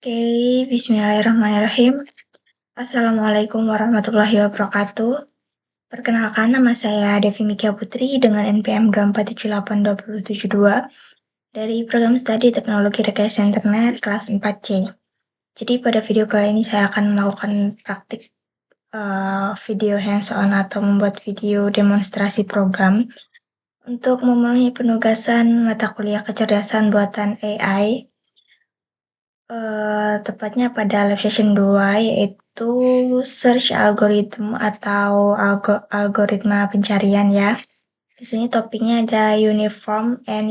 Oke, bismillahirrahmanirrahim. Assalamualaikum warahmatullahi wabarakatuh. Perkenalkan, nama saya Devi Mikia Putri dengan NPM 2478272 dari Program Studi Teknologi Rekayasa Internet kelas 4C. Jadi pada video kali ini saya akan melakukan praktik video hands-on atau membuat video demonstrasi program untuk memenuhi penugasan mata kuliah kecerdasan buatan AI, tepatnya pada lab session 2, yaitu search algorithm atau algoritma pencarian ya. Di sini topiknya ada uniform and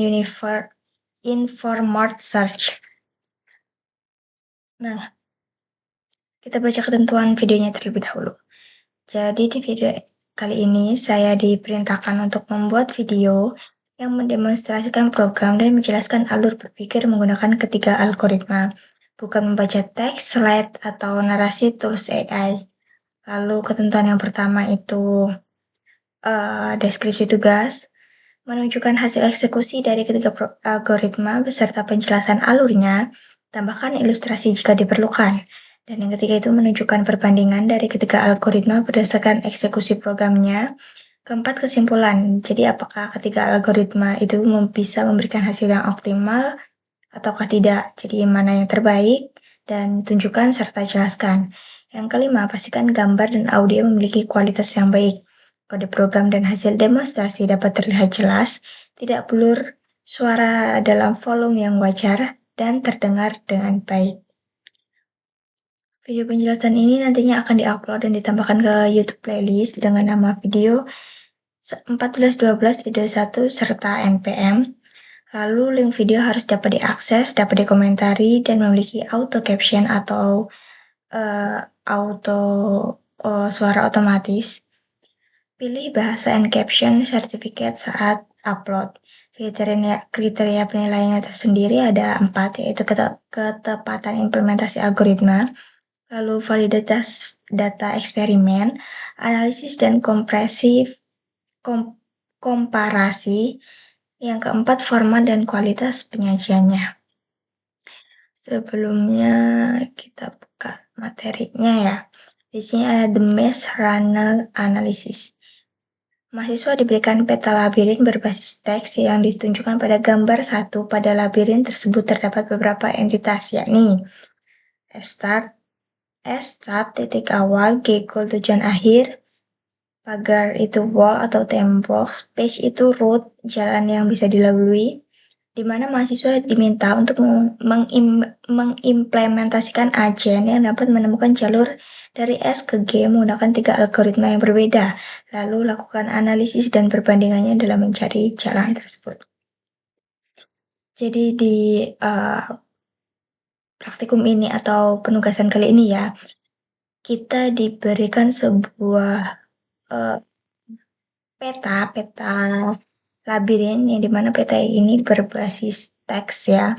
informed search. Nah, kita baca ketentuan videonya terlebih dahulu. Jadi di video kali ini saya diperintahkan untuk membuat video yang mendemonstrasikan program dan menjelaskan alur berpikir menggunakan ketiga algoritma, bukan membaca teks, slide, atau narasi tools AI. Lalu ketentuan yang pertama itu deskripsi tugas, menunjukkan hasil eksekusi dari ketiga algoritma beserta penjelasan alurnya, tambahkan ilustrasi jika diperlukan. Dan yang ketiga itu menunjukkan perbandingan dari ketiga algoritma berdasarkan eksekusi programnya. Keempat, kesimpulan. Jadi apakah ketiga algoritma itu bisa memberikan hasil yang optimal ataukah tidak. Jadi mana yang terbaik dan tunjukkan serta jelaskan. Yang kelima, pastikan gambar dan audio memiliki kualitas yang baik. Kode program dan hasil demonstrasi dapat terlihat jelas, tidak blur, suara dalam volume yang wajar, dan terdengar dengan baik. Video penjelasan ini nantinya akan diupload dan ditambahkan ke YouTube playlist dengan nama video 1412 video 1 serta NPM. Lalu link video harus dapat diakses, dapat dikomentari, dan memiliki auto caption atau suara otomatis. Pilih bahasa and caption certificate saat upload. Kriteria penilaiannya tersendiri ada 4, yaitu ketepatan implementasi algoritma, lalu validitas data eksperimen, analisis dan komparasi. Yang keempat, format dan kualitas penyajiannya. Sebelumnya kita buka materinya ya. Di sini ada the mesh runner analysis. Mahasiswa diberikan peta labirin berbasis teks yang ditunjukkan pada gambar 1. Pada labirin tersebut terdapat beberapa entitas, yakni start, titik awal, goal, tujuan akhir, pagar itu wall atau tembok, space itu road, jalan yang bisa dilalui, di mana mahasiswa diminta untuk mengimplementasikan agen yang dapat menemukan jalur dari S ke G menggunakan 3 algoritma yang berbeda, lalu lakukan analisis dan perbandingannya dalam mencari jalan tersebut. Jadi di praktikum ini atau penugasan kali ini ya, kita diberikan sebuah peta labirin yang dimana peta ini berbasis teks ya.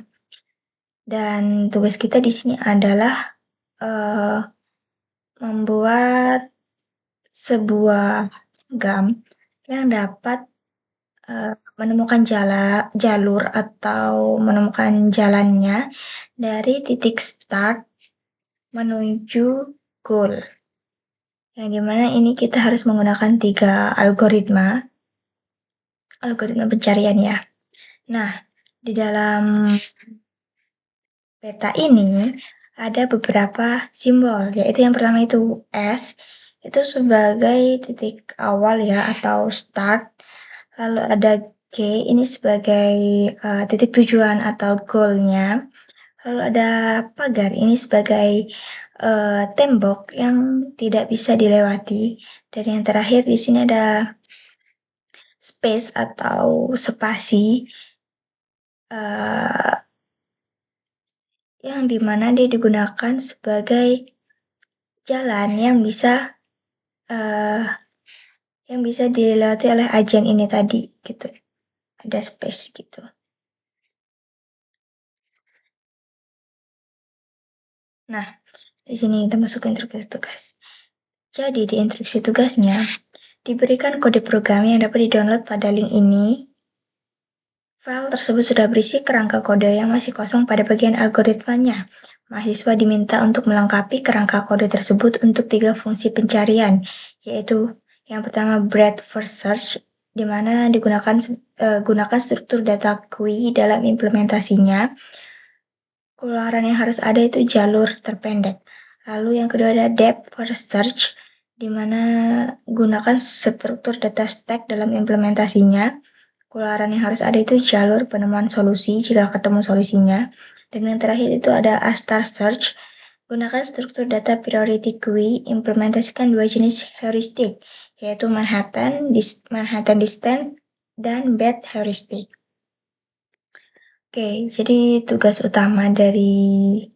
Dan tugas kita di sini adalah membuat sebuah program yang dapat menemukan jalur atau menemukan jalannya dari titik start menuju goal. Yang dimana ini kita harus menggunakan 3 algoritma pencarian ya. Nah, di dalam peta ini ada beberapa simbol, yaitu yang pertama itu S, itu sebagai titik awal ya atau start. Lalu ada G, ini sebagai titik tujuan atau goal-nya. Lalu ada pagar, ini sebagai tembok yang tidak bisa dilewati. Dan yang terakhir di sini ada space atau spasi yang dimana dia digunakan sebagai jalan yang bisa dilewati oleh agen ini tadi gitu. Ada space gitu. Nah, di sini kita masuk ke instruksi tugas. Jadi di instruksi tugasnya diberikan kode program yang dapat di-download pada link ini. File tersebut sudah berisi kerangka kode yang masih kosong pada bagian algoritmanya. mahasiswa diminta untuk melengkapi kerangka kode tersebut untuk 3 fungsi pencarian, yaitu yang pertama breadth first search, di mana gunakan struktur data GUI dalam implementasinya. Keluaran yang harus ada itu jalur terpendek. Lalu yang kedua ada depth first search, di mana gunakan struktur data stack dalam implementasinya. Keluaran yang harus ada itu jalur penemuan solusi jika ketemu solusinya. Dan yang terakhir itu ada A-star search. Gunakan struktur data priority GUI, implementasikan 2 jenis heuristik, yaitu Manhattan distance, dan bed heuristic. Oke, jadi tugas utama dari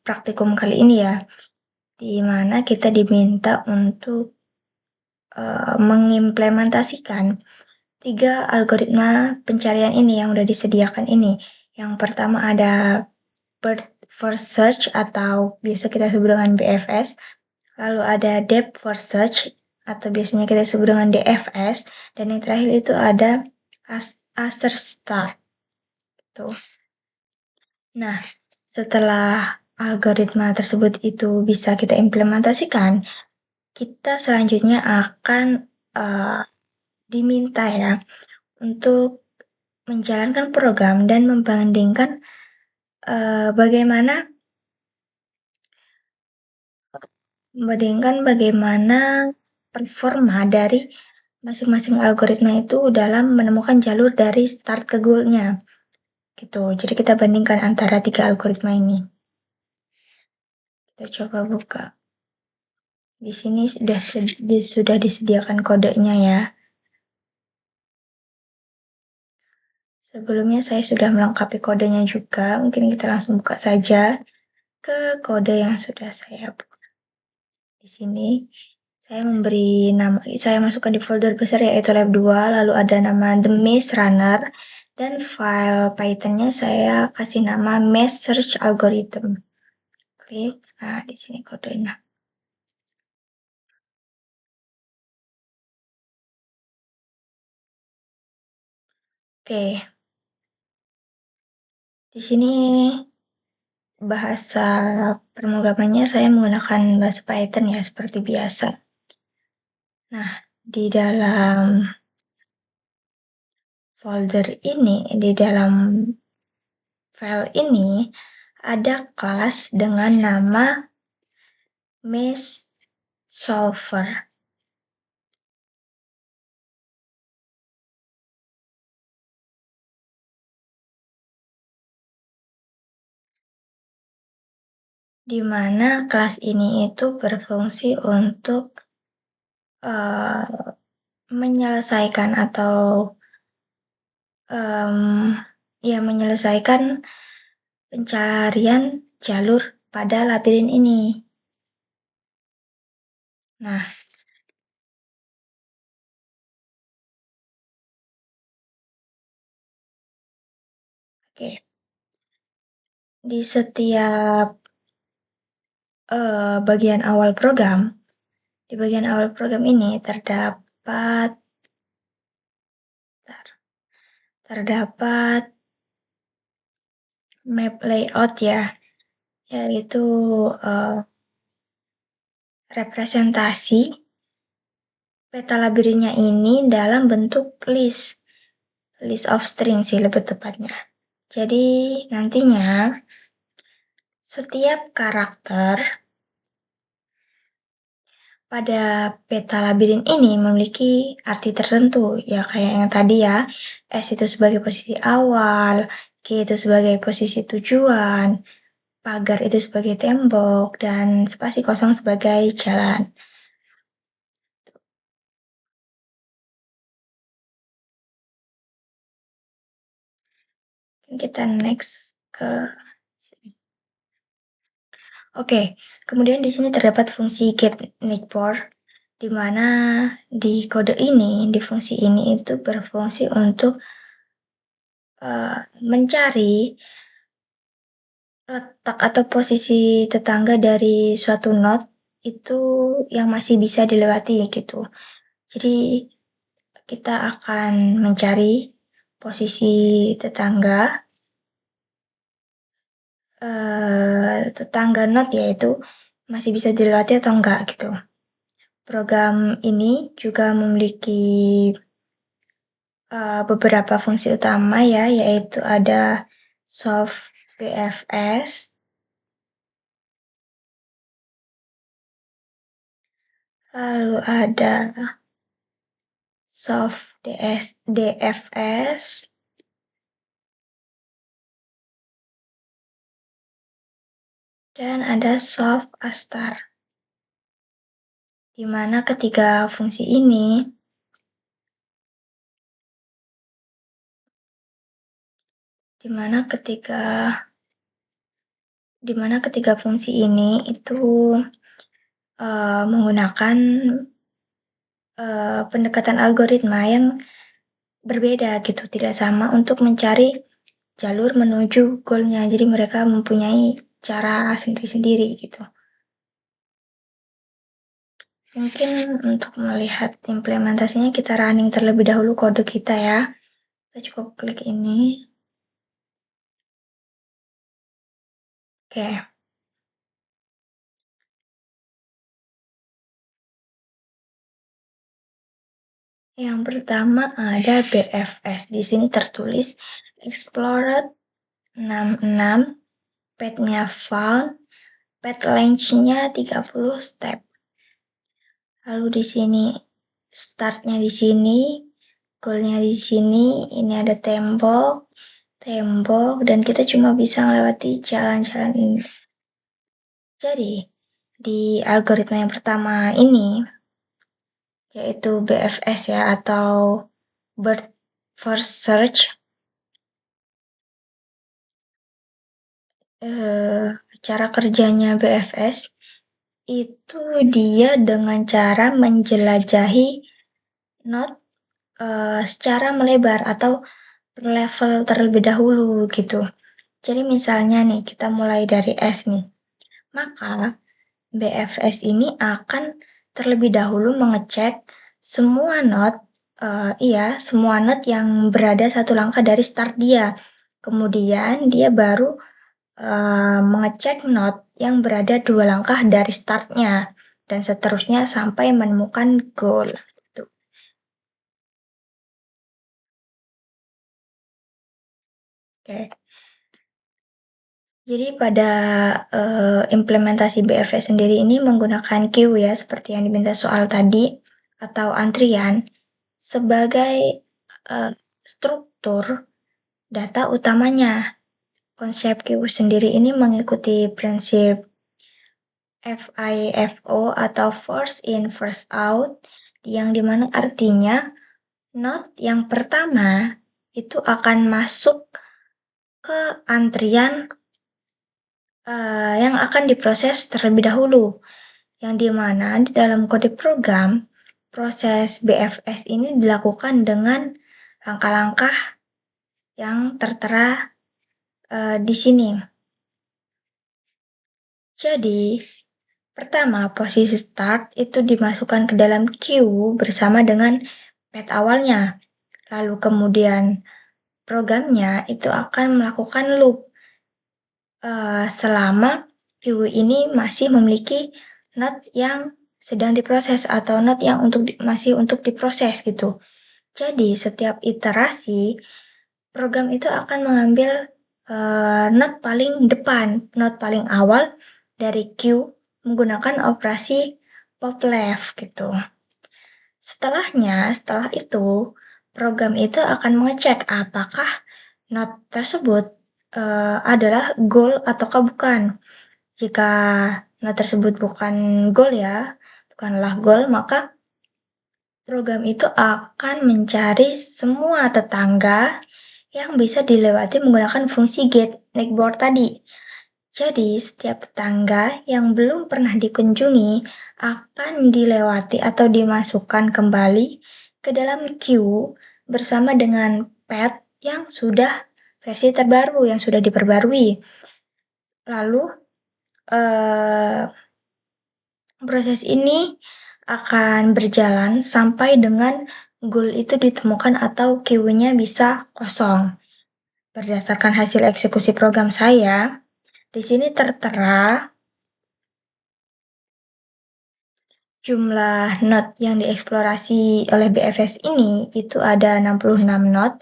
praktikum kali ini ya, di mana kita diminta untuk mengimplementasikan 3 algoritma pencarian ini yang udah disediakan ini. Yang pertama ada breadth first search atau biasa kita sebut dengan BFS. Lalu ada depth first search atau biasanya kita sebut dengan DFS. Dan yang terakhir itu ada Aster Start. Tuh. Nah, setelah algoritma tersebut itu bisa kita implementasikan, kita selanjutnya akan diminta ya untuk menjalankan program dan membandingkan bagaimana performa dari masing-masing algoritma itu dalam menemukan jalur dari start ke goal-nya. Gitu. Jadi kita bandingkan antara 3 algoritma ini. Kita coba buka. Di sini sudah disediakan kodenya ya. Sebelumnya saya sudah melengkapi kodenya juga. Mungkin kita langsung buka saja ke kode yang sudah saya buka. Di sini saya masukkan di folder besar yaitu lab 2, lalu ada nama the maze runner, dan file Python-nya saya kasih nama maze search algorithm. Klik, nah di sini kodenya. Oke, di sini bahasa pemrogramannya saya menggunakan bahasa Python ya seperti biasa. Nah, di dalam folder ini, di dalam file ini ada kelas dengan nama maze solver. Di mana kelas ini itu berfungsi untuk menyelesaikan atau menyelesaikan pencarian jalur pada labirin ini. Nah, oke. Di setiap bagian awal program, di bagian awal program ini terdapat map layout ya, yaitu representasi peta labirinnya ini dalam bentuk list of string sih lebih tepatnya. Jadi nantinya setiap karakter pada peta labirin ini memiliki arti tertentu, ya kayak yang tadi ya, S itu sebagai posisi awal, K itu sebagai posisi tujuan, pagar itu sebagai tembok, dan spasi kosong sebagai jalan. Kita next ke sini. Oke, kemudian di sini terdapat fungsi get neighbor, di mana di kode ini, di fungsi ini itu berfungsi untuk mencari letak atau posisi tetangga dari suatu node itu yang masih bisa dilewati gitu. Jadi kita akan mencari posisi tetangga tetangga node yaitu masih bisa dilewati atau enggak gitu. Program ini juga memiliki beberapa fungsi utama ya, yaitu ada solve BFS, lalu ada solve DFS, dan ada solve astar. Di mana ketiga fungsi ini ketiga fungsi ini itu menggunakan pendekatan algoritma yang berbeda gitu, tidak sama untuk mencari jalur menuju goalnya. Jadi mereka mempunyai cara sendiri-sendiri gitu. Mungkin untuk melihat implementasinya kita running terlebih dahulu kode kita ya. Kita cukup klik ini. Oke. Yang pertama ada BFS. Di sini tertulis Explored 66, path-nya found, path length-nya 30 step. Lalu di sini start-nya di sini, goal-nya di sini, ini ada tembok, dan kita cuma bisa melewati jalan-jalan ini. Jadi, di algoritma yang pertama ini, yaitu BFS ya, atau Bird First Search, cara kerjanya BFS itu dia dengan cara menjelajahi node secara melebar atau per level terlebih dahulu gitu. Jadi misalnya nih kita mulai dari S nih, maka BFS ini akan terlebih dahulu mengecek semua node, semua node yang berada satu langkah dari start dia. Kemudian dia baru mengecek node yang berada 2 langkah dari startnya, dan seterusnya sampai menemukan goal. Gitu. Oke. Jadi pada implementasi BFS sendiri ini menggunakan queue ya, seperti yang diminta soal tadi, atau antrian, sebagai struktur data utamanya. Konsep queue sendiri ini mengikuti prinsip FIFO atau first in first out, yang dimana artinya node yang pertama itu akan masuk ke antrian yang akan diproses terlebih dahulu, yang dimana di dalam kode program proses BFS ini dilakukan dengan langkah-langkah yang tertera di sini. Jadi, pertama, posisi start itu dimasukkan ke dalam queue bersama dengan path awalnya. Lalu kemudian programnya itu akan melakukan loop selama queue ini masih memiliki node yang sedang diproses atau node yang masih untuk diproses gitu. Jadi setiap iterasi program itu akan mengambil node paling depan, node paling awal dari queue menggunakan operasi pop left gitu. Setelah itu, program itu akan mengecek apakah node tersebut adalah goal ataukah bukan. Jika node tersebut bukan goal ya, bukanlah goal, maka program itu akan mencari semua tetangga yang bisa dilewati menggunakan fungsi get neighbor tadi. Jadi, setiap tetangga yang belum pernah dikunjungi akan dilewati atau dimasukkan kembali ke dalam queue bersama dengan path yang sudah versi terbaru, yang sudah diperbarui. Lalu, proses ini akan berjalan sampai dengan goal itu ditemukan atau queue-nya bisa kosong. Berdasarkan hasil eksekusi program saya, Di sini tertera jumlah node yang dieksplorasi oleh BFS ini itu ada 66 node,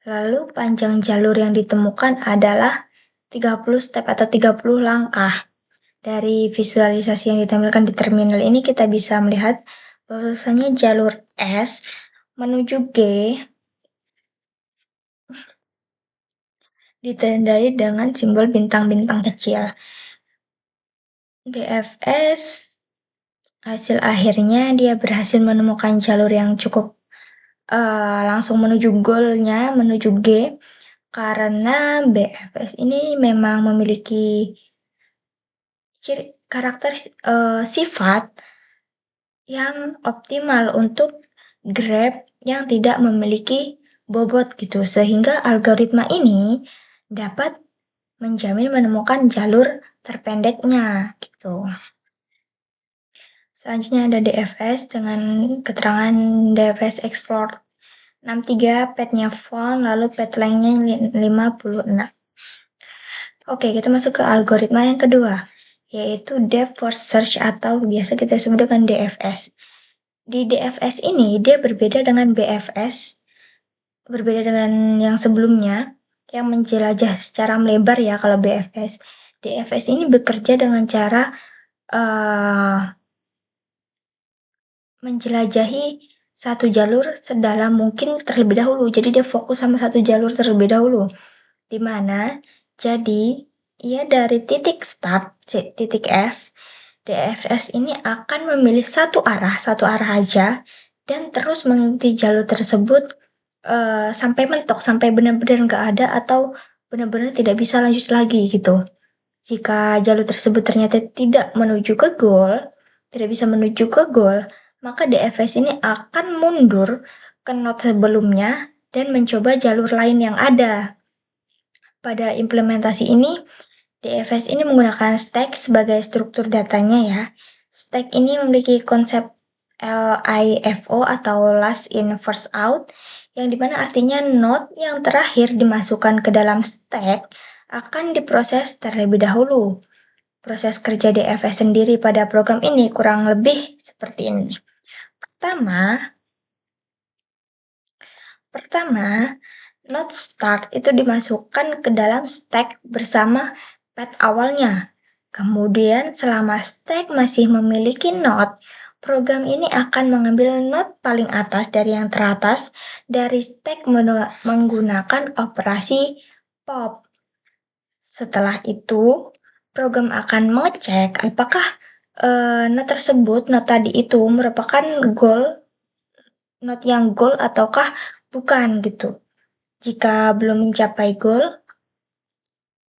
lalu panjang jalur yang ditemukan adalah 30 step atau 30 langkah. Dari visualisasi yang ditampilkan di terminal ini kita bisa melihat bahwasanya jalur S menuju G ditandai dengan simbol bintang-bintang kecil. BFS hasil akhirnya dia berhasil menemukan jalur yang cukup langsung menuju goalnya, menuju G, karena BFS ini memang memiliki karakter sifat yang optimal untuk Grab yang tidak memiliki bobot gitu, sehingga algoritma ini dapat menjamin menemukan jalur terpendeknya gitu. Selanjutnya ada DFS dengan keterangan DFS Explore 63, petnya font, lalu pet lengthnya 56. Oke, kita masuk ke algoritma yang kedua, yaitu Depth First Search atau biasa kita sebut dengan DFS. Di DFS ini dia berbeda dengan BFS, berbeda dengan yang sebelumnya, yang menjelajah secara melebar ya kalau BFS. DFS ini bekerja dengan cara menjelajahi satu jalur sedalam mungkin terlebih dahulu. Jadi dia fokus sama satu jalur terlebih dahulu. Di mana jadi ia dari titik start, titik S, DFS ini akan memilih satu arah aja, dan terus mengikuti jalur tersebut sampai mentok, sampai benar-benar nggak ada atau benar-benar tidak bisa lanjut lagi gitu. Jika jalur tersebut ternyata tidak menuju ke goal, tidak bisa menuju ke goal, maka DFS ini akan mundur ke node sebelumnya dan mencoba jalur lain yang ada. Pada implementasi ini, DFS ini menggunakan stack sebagai struktur datanya ya. Stack ini memiliki konsep LIFO atau last in first out, yang dimana artinya node yang terakhir dimasukkan ke dalam stack akan diproses terlebih dahulu. Proses kerja DFS sendiri pada program ini kurang lebih seperti ini. Pertama, node start itu dimasukkan ke dalam stack bersama pet awalnya. Kemudian selama stack masih memiliki node, program ini akan mengambil node paling atas dari yang teratas dari stack menggunakan operasi pop. Setelah itu, program akan mengecek apakah node tersebut, node tadi itu merupakan goal, node yang goal ataukah bukan gitu. Jika belum mencapai goal,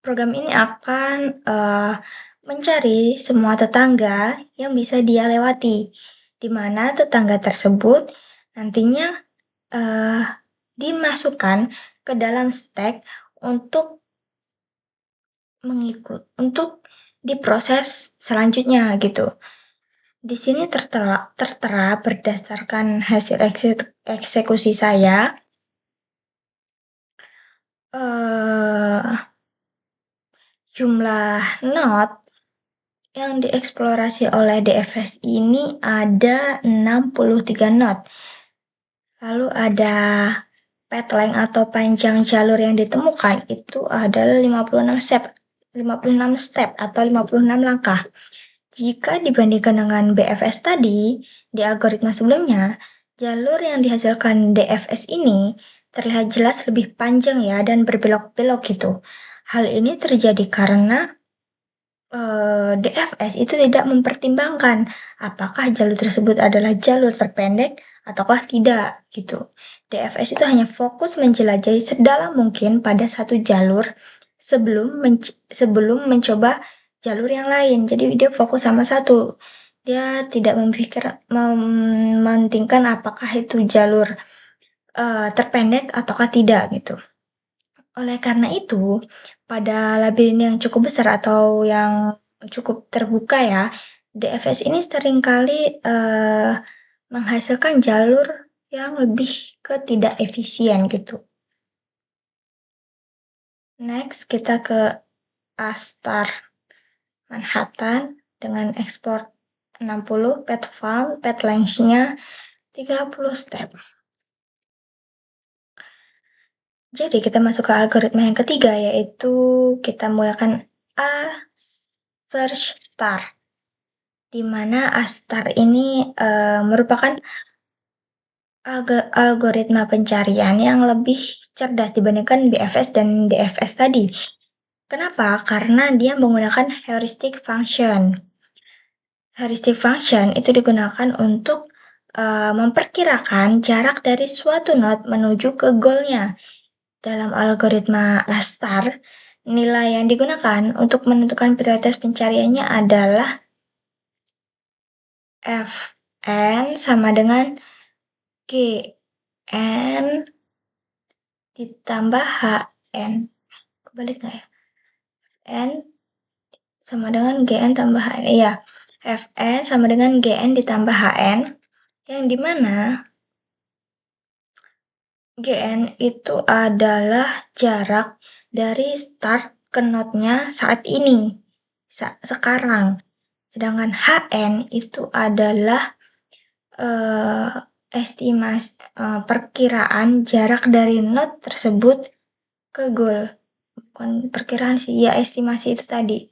program ini akan mencari semua tetangga yang bisa dia lewati, di mana tetangga tersebut nantinya dimasukkan ke dalam stack untuk diproses selanjutnya gitu. Di sini tertera berdasarkan hasil eksekusi saya, jumlah node yang dieksplorasi oleh DFS ini ada 63 node. Lalu ada path length atau panjang jalur yang ditemukan itu adalah 56 step atau 56 langkah. Jika dibandingkan dengan BFS tadi, di algoritma sebelumnya, jalur yang dihasilkan DFS ini terlihat jelas lebih panjang ya dan berbelok-belok gitu. Hal ini terjadi karena DFS itu tidak mempertimbangkan apakah jalur tersebut adalah jalur terpendek ataukah tidak gitu. DFS itu hanya fokus menjelajahi sedalam mungkin pada satu jalur sebelum mencoba jalur yang lain. Jadi dia fokus sama satu. Dia tidak mementingkan apakah itu jalur terpendek ataukah tidak gitu. Oleh karena itu, pada labirin yang cukup besar atau yang cukup terbuka ya, DFS ini seringkali menghasilkan jalur yang lebih ke tidak efisien gitu. Next, kita ke A star Manhattan dengan explore 60, path found, path length-nya 30 step. Jadi kita masuk ke algoritma yang ketiga, yaitu kita menggunakan A search star, di mana A star ini merupakan algoritma pencarian yang lebih cerdas dibandingkan BFS dan DFS tadi. Kenapa? Karena dia menggunakan heuristic function. Heuristic function itu digunakan untuk memperkirakan jarak dari suatu node menuju ke goalnya. Dalam algoritma A star, nilai yang digunakan untuk menentukan prioritas pencariannya adalah Fn sama dengan Gn ditambah Hn. Kebalik nggak ya? N sama dengan Gn tambah Hn. Iya, Fn sama dengan Gn ditambah Hn, yang dimana Gn itu adalah jarak dari start ke node-nya saat ini, sekarang. Sedangkan Hn itu adalah estimasi perkiraan jarak dari node tersebut ke goal. Bukan perkiraan sih, ya estimasi itu tadi.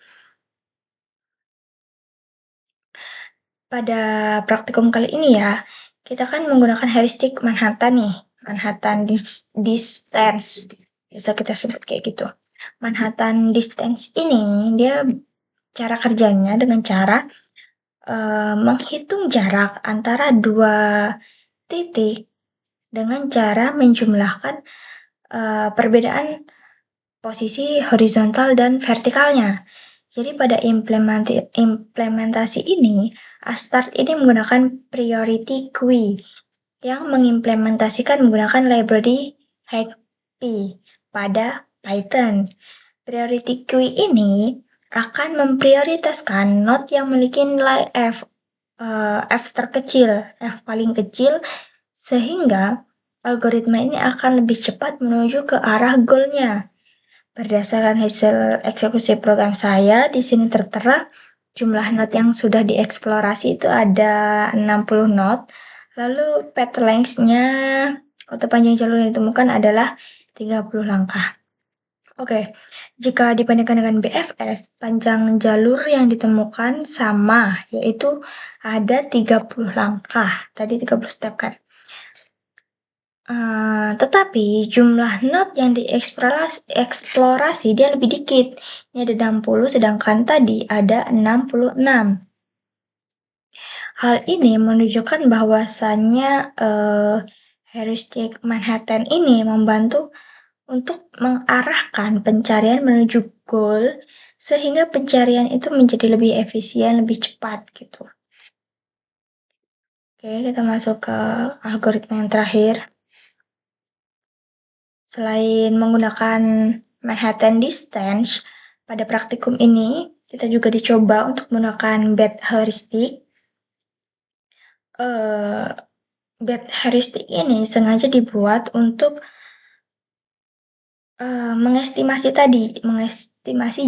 Pada praktikum kali ini ya, kita kan menggunakan heuristik Manhattan nih, Manhattan distance, bisa kita sebut kayak gitu. Manhattan distance ini dia cara kerjanya dengan cara menghitung jarak antara dua titik dengan cara menjumlahkan perbedaan posisi horizontal dan vertikalnya. Jadi pada implementasi ini, Astart ini menggunakan priority queue yang mengimplementasikan menggunakan library HackP pada Python. Priority queue ini akan memprioritaskan node yang memiliki nilai F terkecil, F paling kecil, sehingga algoritma ini akan lebih cepat menuju ke arah goalnya. Berdasarkan hasil eksekusi program saya, di sini tertera jumlah node yang sudah dieksplorasi itu ada 60 node. Lalu path length-nya atau panjang jalur yang ditemukan adalah 30 langkah. Oke, jika dibandingkan dengan BFS, panjang jalur yang ditemukan sama, yaitu ada 30 langkah. Tadi 30 step kan. Tetapi jumlah node yang dieksplorasi dia lebih dikit. Ini ada 60, sedangkan tadi ada 66. Hal ini menunjukkan bahwasannya heuristik Manhattan ini membantu untuk mengarahkan pencarian menuju goal, sehingga pencarian itu menjadi lebih efisien, lebih cepat gitu. Oke, kita masuk ke algoritma yang terakhir. Selain menggunakan Manhattan distance, pada praktikum ini kita juga dicoba untuk menggunakan bed heuristic. Bed heuristic ini sengaja dibuat untuk mengestimasi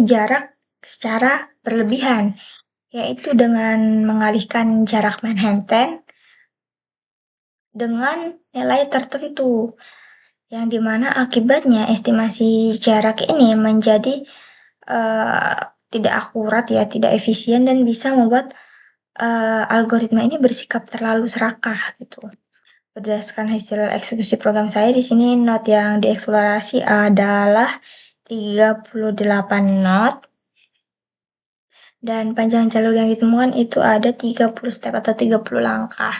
jarak secara berlebihan, yaitu dengan mengalihkan jarak Manhattan dengan nilai tertentu, yang dimana akibatnya estimasi jarak ini menjadi tidak akurat ya, tidak efisien, dan bisa membuat algoritma ini bersikap terlalu serakah gitu. Berdasarkan hasil eksekusi program saya, di sini node yang dieksplorasi adalah 38 node, dan panjang jalur yang ditemukan itu ada 30 step atau 30 langkah.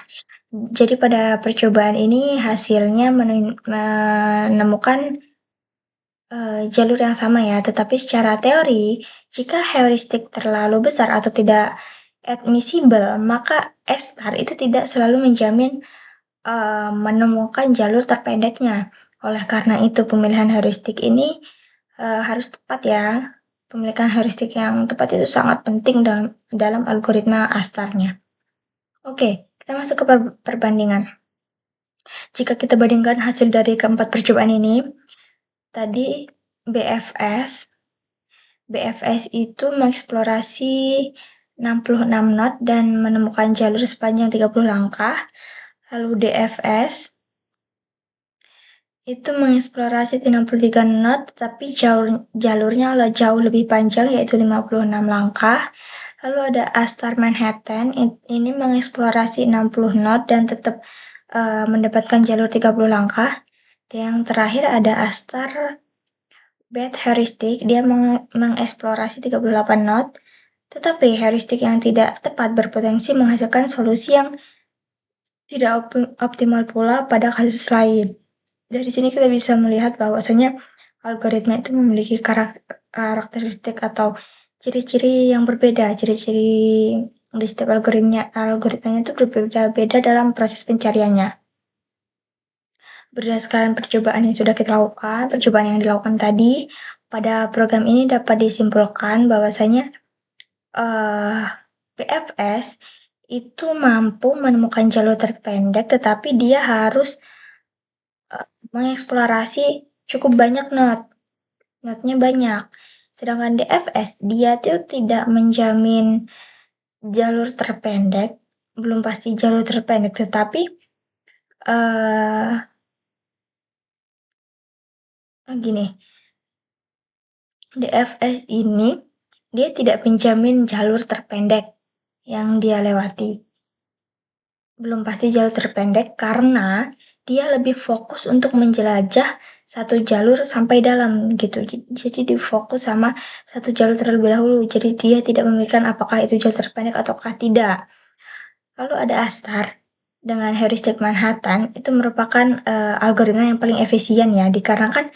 Jadi pada percobaan ini hasilnya menemukan jalur yang sama ya, tetapi secara teori, jika heuristik terlalu besar atau tidak admissible, maka S-star itu tidak selalu menjamin menemukan jalur terpendeknya. Oleh karena itu, pemilihan heuristik ini harus tepat ya. Pemilihan heuristik yang tepat itu sangat penting dalam algoritma A-star-nya. Oke, kita masuk ke perbandingan. Jika kita bandingkan hasil dari keempat percobaan ini, tadi BFS BFS itu mengeksplorasi 66 knot dan menemukan jalur sepanjang 30 langkah. Lalu DFS itu mengeksplorasi 63 knot, tapi jalurnya jauh lebih panjang, yaitu 56 langkah. Lalu ada Astar Manhattan, ini mengeksplorasi 60 knot dan tetap mendapatkan jalur 30 langkah. Dan yang terakhir ada Astar Bad Heuristic, dia mengeksplorasi 38 knot, tetapi heuristik yang tidak tepat berpotensi menghasilkan solusi yang tidak optimal pula pada kasus lain. Dari sini kita bisa melihat bahwasanya algoritma itu memiliki karakteristik atau ciri-ciri yang berbeda. Ciri-ciri di setiap algoritmanya itu berbeda-beda dalam proses pencariannya. Berdasarkan percobaan yang sudah kita lakukan, percobaan yang dilakukan tadi, pada program ini dapat disimpulkan bahwasanya PFS itu mampu menemukan jalur terpendek, tetapi dia harus mengeksplorasi cukup banyak notnya banyak. Sedangkan DFS, dia tuh tidak menjamin jalur terpendek, belum pasti jalur terpendek, tetapi gini, DFS ini dia tidak menjamin jalur terpendek yang dia lewati. Belum pasti jalur terpendek karena dia lebih fokus untuk menjelajah satu jalur sampai dalam gitu. Jadi difokus sama satu jalur terlebih dahulu. Jadi dia tidak memikirkan apakah itu jalur terpendek ataukah tidak. Lalu ada Astar dengan heuristik Manhattan, itu merupakan algoritma yang paling efisien ya, dikarenakan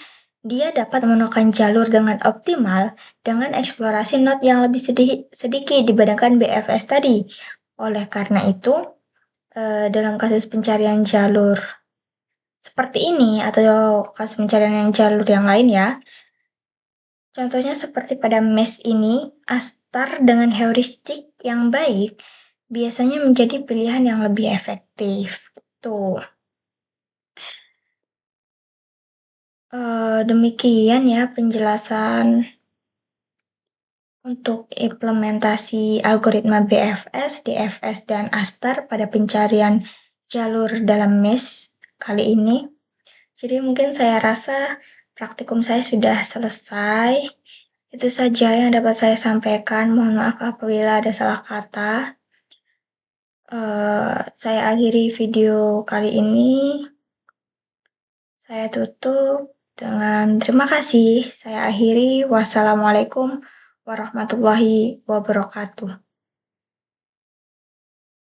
dia dapat menemukan jalur dengan optimal dengan eksplorasi not yang lebih sedikit dibandingkan BFS tadi. Oleh karena itu, dalam kasus pencarian jalur seperti ini atau kasus pencarian yang jalur yang lain ya, contohnya seperti pada mesh ini, Astar dengan heuristik yang baik biasanya menjadi pilihan yang lebih efektif. Tuh. Demikian ya penjelasan untuk implementasi algoritma BFS, DFS, dan Astar pada pencarian jalur dalam mesh kali ini. Jadi mungkin saya rasa praktikum saya sudah selesai. Itu saja yang dapat saya sampaikan. Mohon maaf apabila ada salah kata. Saya akhiri video kali ini. Saya tutup dengan terima kasih. Saya akhiri. Wassalamualaikum warahmatullahi wabarakatuh.